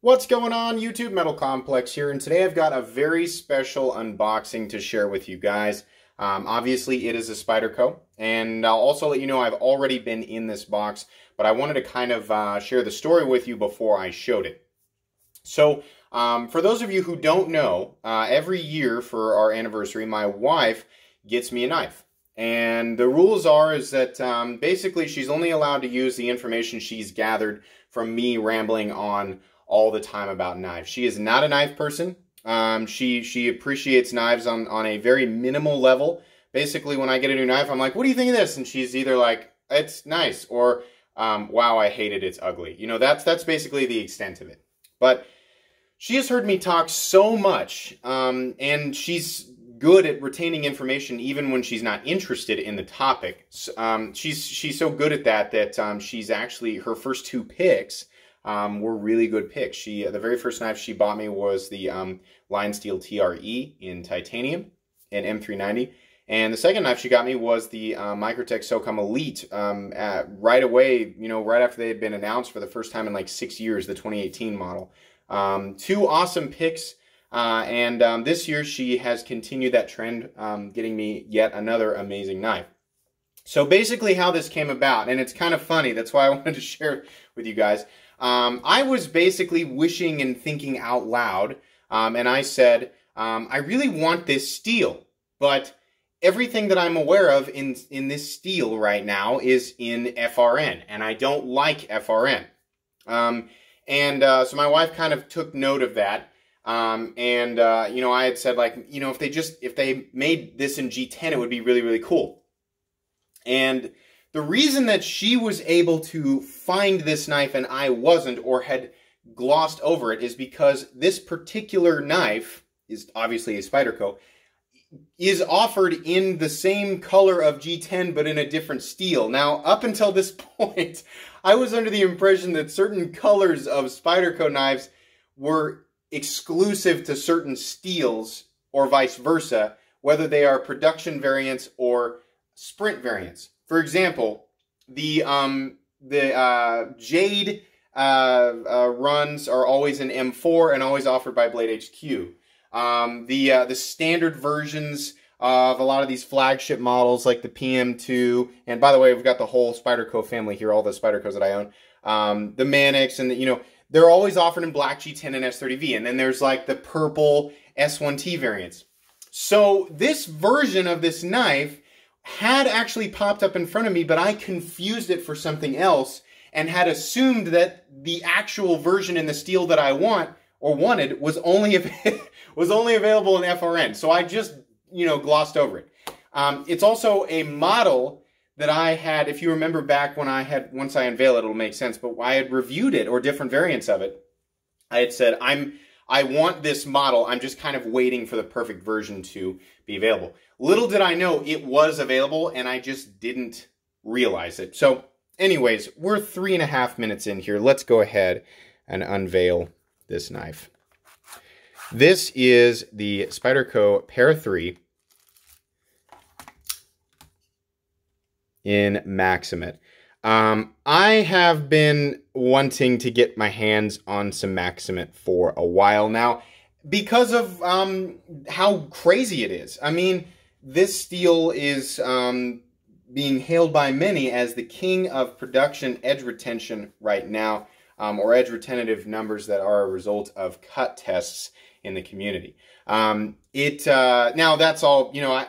What's going on, YouTube? Metal Complex here, and today I've got a very special unboxing to share with you guys. Obviously, it is a Spyderco, and I'll also let you know I've already been in this box, but I wanted to kind of share the story with you before I showed it. So, for those of you who don't know, every year for our anniversary, my wife gets me a knife. And the rules is that basically she's only allowed to use the information she's gathered from me rambling on all the time about knives. She is not a knife person. She appreciates knives on a very minimal level. Basically, when I get a new knife, I'm like, what do you think of this? And she's either like, it's nice, or wow, I hate it, it's ugly. You know, that's basically the extent of it. But she has heard me talk so much, and she's good at retaining information even when she's not interested in the topic. She's so good at that she's actually, her first two picks were really good picks. The very first knife she bought me was the Lion Steel TRE in titanium, an M390. And the second knife she got me was the Microtech SOCOM Elite right away, you know, right after they had been announced for the first time in like 6 years, the 2018 model. Two awesome picks. And this year she has continued that trend, getting me yet another amazing knife. So basically how this came about, and it's kind of funny, that's why I wanted to share it with you guys. I was basically wishing and thinking out loud, and I said, I really want this steel, but everything that I'm aware of in this steel right now is in FRN, and I don't like FRN. So my wife kind of took note of that. You know, I had said, like, you know, if they made this in G10, it would be really, really cool. And the reason that she was able to find this knife and I wasn't, or had glossed over it, is because this particular knife is obviously a Spyderco, is offered in the same color of G10, but in a different steel. Now, up until this point, I was under the impression that certain colors of Spyderco knives were exclusive to certain steels, or vice versa, whether they are production variants or sprint variants. For example, the Jade runs are always in M4 and always offered by Blade HQ. The standard versions of a lot of these flagship models, like the PM2, and by the way, we've got the whole Spyderco family here, all the Spydercos that I own, the Manix, and you know, they're always offered in black G10 and S30V, and then there's like the purple S1T variants. So this version of this knife had actually popped up in front of me, but I confused it for something else and had assumed that the actual version in the steel that I wanted was only available in FRN. So I just, you know, glossed over it. It's also a model that I had, if you remember back when once I unveil it, it'll make sense, but I had reviewed it, or different variants of it. I had said, I want this model, I'm just kind of waiting for the perfect version to be available. Little did I know it was available, and I just didn't realize it. So anyways, we're 3.5 minutes in here. Let's go ahead and unveil this knife. This is the Spyderco Para 3 in Maximate. I have been wanting to get my hands on some Maximate for a while now because of how crazy it is. I mean, this steel is being hailed by many as the king of production edge retention right now, or edge retentive numbers that are a result of cut tests in the community. Now that's all, you know,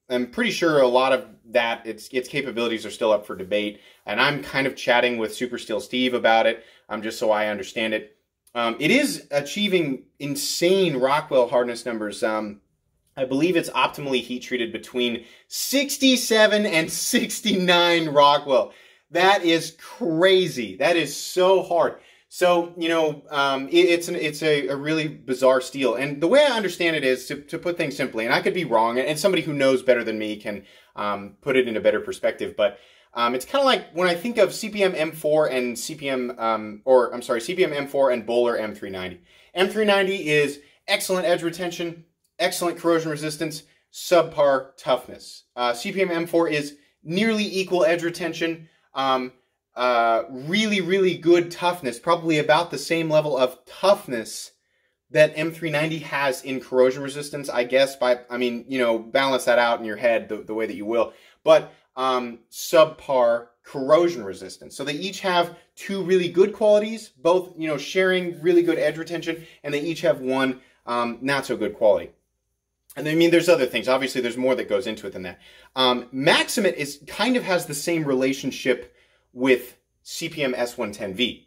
I'm pretty sure a lot of that, its capabilities are still up for debate, and I'm kind of chatting with Super Steel Steve about it, just so I understand it. It is achieving insane Rockwell hardness numbers. I believe it's optimally heat-treated between 67 and 69 Rockwell. That is crazy. That is so hard. So, you know, it's a really bizarre steel. And the way I understand it is, to put things simply, and I could be wrong, and somebody who knows better than me can put it in a better perspective, but it's kind of like when I think of CPM M4 and CPM M4 and Böhler M390. M390 is excellent edge retention, excellent corrosion resistance, subpar toughness. CPM M4 is nearly equal edge retention, really, really good toughness, probably about the same level of toughness that M390 has in corrosion resistance, I guess. I mean, you know, balance that out in your head the way that you will. But subpar corrosion resistance. So they each have two really good qualities, both, you know, sharing really good edge retention, and they each have one not so good quality. And I mean, there's other things. Obviously, there's more that goes into it than that. Maximit kind of has the same relationship with CPM S110V.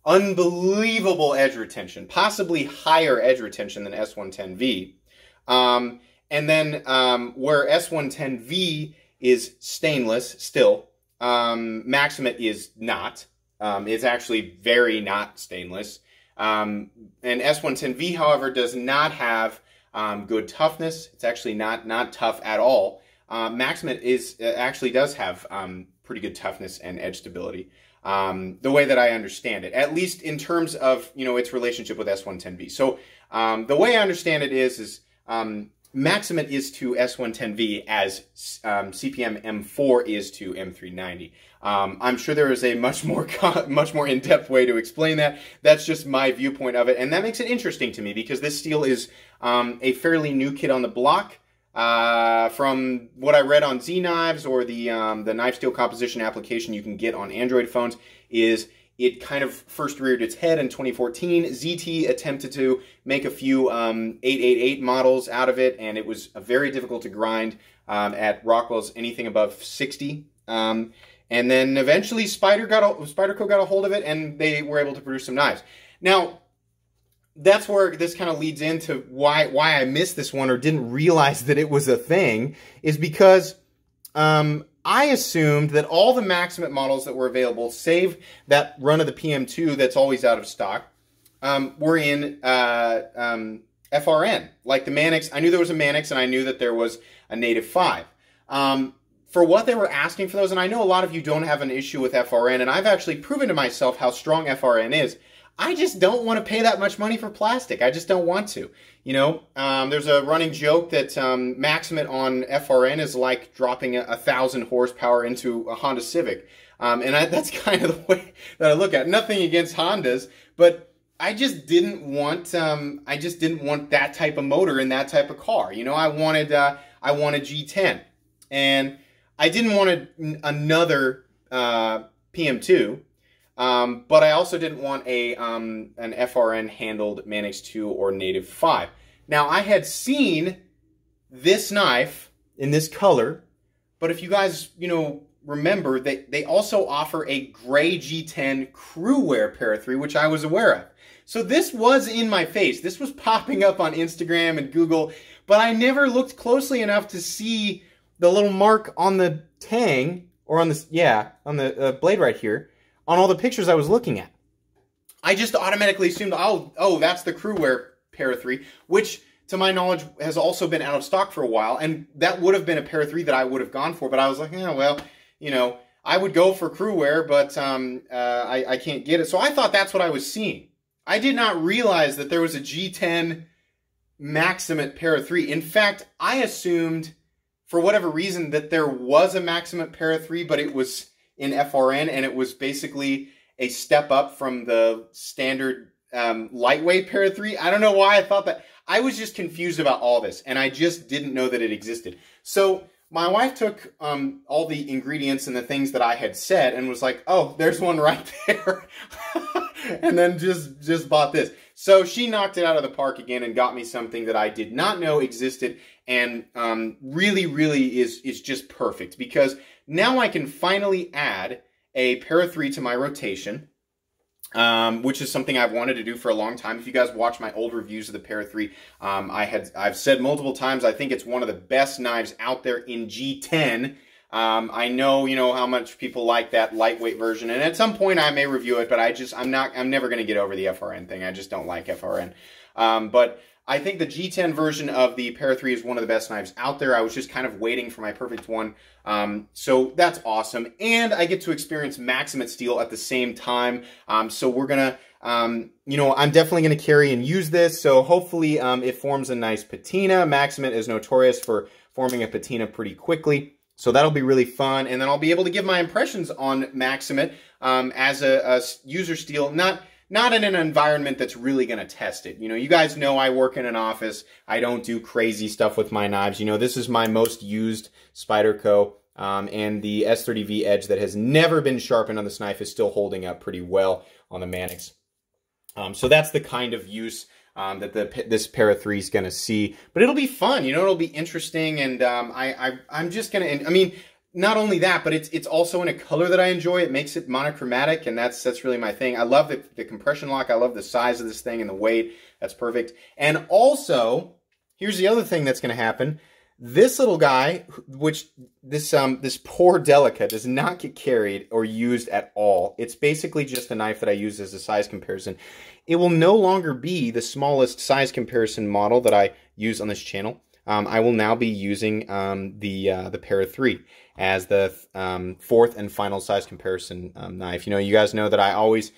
Unbelievable edge retention, possibly higher edge retention than S110V. And then where S110V is stainless still, Maximit is not. It's actually very not stainless. And S110V, however, does not have good toughness. It's actually not tough at all. Maximit actually does have pretty good toughness and edge stability. The way that I understand it, at least in terms of, you know, its relationship with S110V. So the way I understand it is Maximit is to S110V as CPM M4 is to M390. I'm sure there is a much more in-depth way to explain that. That's just my viewpoint of it, and that makes it interesting to me because this steel is a fairly new kid on the block. From what I read on Z-Knives or the knife steel composition application you can get on Android phones, is it kind of first reared its head in 2014. ZT attempted to make a few 888 models out of it, and it was very difficult to grind at Rockwell's anything above 60. And then eventually Spyderco got a hold of it, and they were able to produce some knives. Now, that's where this kind of leads into why I missed this one or didn't realize that it was a thing, is because I assumed that all the Maximit models that were available, save that run of the PM2 that's always out of stock, were in FRN. Like the Manix, I knew there was a Manix and I knew that there was a Native 5. For what they were asking for those, and I know a lot of you don't have an issue with FRN, and I've actually proven to myself how strong FRN is. I just don't want to pay that much money for plastic. I just don't want to. You know, there's a running joke that Maximit on FRN is like dropping 1,000 horsepower into a Honda Civic. And that's kind of the way that I look at it. Nothing against Hondas, but I just didn't want that type of motor in that type of car. You know, I wanted G10, and I didn't want another PM2. But I also didn't want an FRN handled Manix 2 or Native 5. Now, I had seen this knife in this color, but if you guys, you know, remember, they also offer a gray G10 Crewwear Para-3, which I was aware of. So this was in my face. This was popping up on Instagram and Google, but I never looked closely enough to see the little mark on the tang, or on the blade right here, on all the pictures I was looking at. I just automatically assumed, oh, that's the Crewwear Para-3, which, to my knowledge, has also been out of stock for a while, and that would have been a Para-3 that I would have gone for, but I was like, yeah, well, you know, I would go for Crewwear, but I can't get it. So I thought that's what I was seeing. I did not realize that there was a G10 Maximit Para-3. In fact, I assumed, for whatever reason, that there was a Maximit Para-3, but it was in FRN, and it was basically a step up from the standard lightweight Para-3. I don't know why I thought that. I was just confused about all this, and I just didn't know that it existed. So my wife took all the ingredients and the things that I had said and was like, oh, there's one right there. And then just bought this. So she knocked it out of the park again and got me something that I did not know existed, and really, really is just perfect, because now I can finally add a Para-3 to my rotation, which is something I've wanted to do for a long time. If you guys watch my old reviews of the Para-3, I've said multiple times, I think it's one of the best knives out there in G10. I know, you know, how much people like that lightweight version, and at some point I may review it, but I'm never going to get over the FRN thing. I just don't like FRN. But I think the G10 version of the Para-3 is one of the best knives out there. I was just kind of waiting for my perfect one. So that's awesome. And I get to experience Maximit steel at the same time. So we're going to, you know, I'm definitely going to carry and use this. So hopefully it forms a nice patina. Maximit is notorious for forming a patina pretty quickly. So that'll be really fun, and then I'll be able to give my impressions on Maximate as a user steel, not in an environment that's really going to test it. You know, you guys know I work in an office. I don't do crazy stuff with my knives. You know, this is my most used Spyderco, and the S30V edge that has never been sharpened on this knife is still holding up pretty well on the Manix. So that's the kind of use that this Para 3 is going to see. But it'll be fun, you know, it'll be interesting, and I'm just going to, I mean, not only that, but it's also in a color that I enjoy. It makes it monochromatic, and that's really my thing. I love the compression lock. I love the size of this thing and the weight. That's perfect. And also, here's the other thing that's going to happen. This little guy, which this poor Delica does not get carried or used at all. It's basically just a knife that I use as a size comparison. It will no longer be the smallest size comparison model that I use on this channel. I will now be using the Para 3 as the fourth and final size comparison knife. You know, you guys know that I always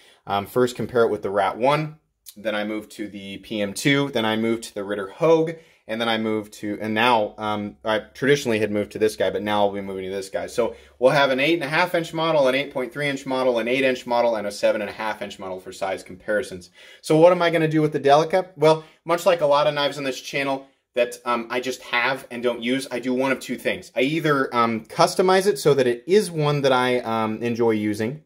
first compare it with the Rat 1, then I move to the PM2, then I move to the Ritter Hogue, and then I moved to, and now, I traditionally had moved to this guy, but now I'll be moving to this guy. So we'll have an 8.5 inch model, an 8.3 inch model, an 8 inch model, and a 7.5 inch model for size comparisons. So what am I going to do with the Delica? Well, much like a lot of knives on this channel that I just have and don't use, I do one of two things. I either customize it so that it is one that I enjoy using,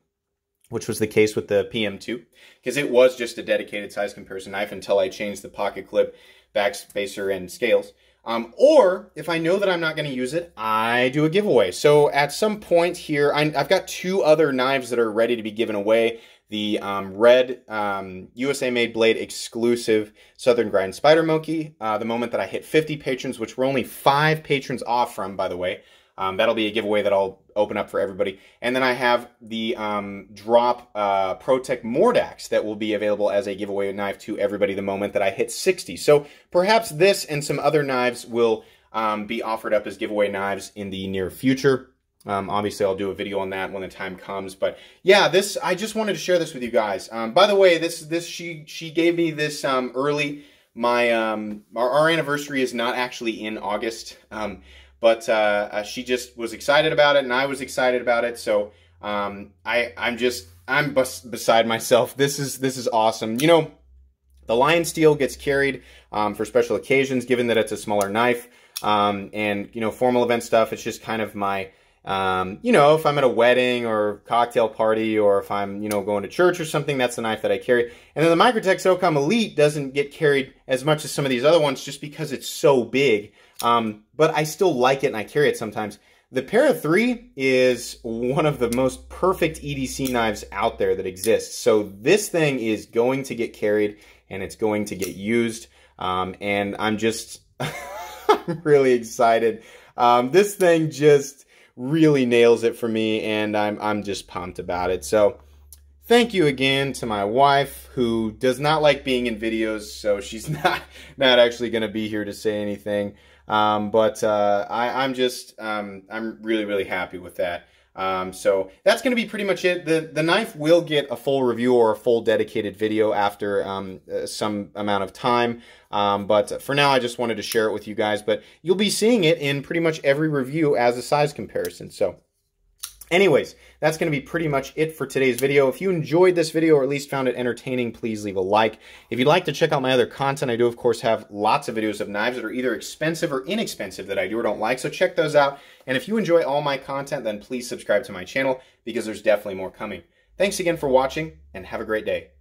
which was the case with the PM2, because it was just a dedicated size comparison knife until I changed the pocket clip, backspacer, and scales. Or if I know that I'm not going to use it, I do a giveaway. So at some point here, I've got two other knives that are ready to be given away. The red USA-made blade exclusive Southern Grind Spider-Monkey. The moment that I hit 50 patrons, which we're only 5 patrons off from, by the way, that'll be a giveaway that I'll open up for everybody. And then I have the Drop ProTech Mordax that will be available as a giveaway knife to everybody the moment that I hit 60. So perhaps this and some other knives will be offered up as giveaway knives in the near future. Obviously, I'll do a video on that when the time comes. But yeah, I just wanted to share this with you guys. By the way, she gave me this early. Our anniversary is not actually in August. But she just was excited about it, and I was excited about it. So I'm beside myself. This is awesome. You know, the Lion Steel gets carried for special occasions, given that it's a smaller knife, and you know, formal event stuff. It's just kind of my you know, if I'm at a wedding or cocktail party, or if I'm, you know, going to church or something, that's the knife that I carry. And then the Microtech SOCOM Elite doesn't get carried as much as some of these other ones just because it's so big. But I still like it and I carry it sometimes. The Para 3 is one of the most perfect EDC knives out there that exists. So this thing is going to get carried and it's going to get used. And I'm just, I'm really excited. This thing just really nails it for me, and I'm just pumped about it. So thank you again to my wife, who does not like being in videos, so she's not actually going to be here to say anything. I'm really happy with that. So that's going to be pretty much it. The knife will get a full review or a full dedicated video after some amount of time. But for now, I just wanted to share it with you guys. But you'll be seeing it in pretty much every review as a size comparison. So anyways, that's going to be pretty much it for today's video. If you enjoyed this video or at least found it entertaining, please leave a like. If you'd like to check out my other content, I do, of course, have lots of videos of knives that are either expensive or inexpensive that I do or don't like, so check those out. And if you enjoy all my content, then please subscribe to my channel, because there's definitely more coming. Thanks again for watching, and have a great day.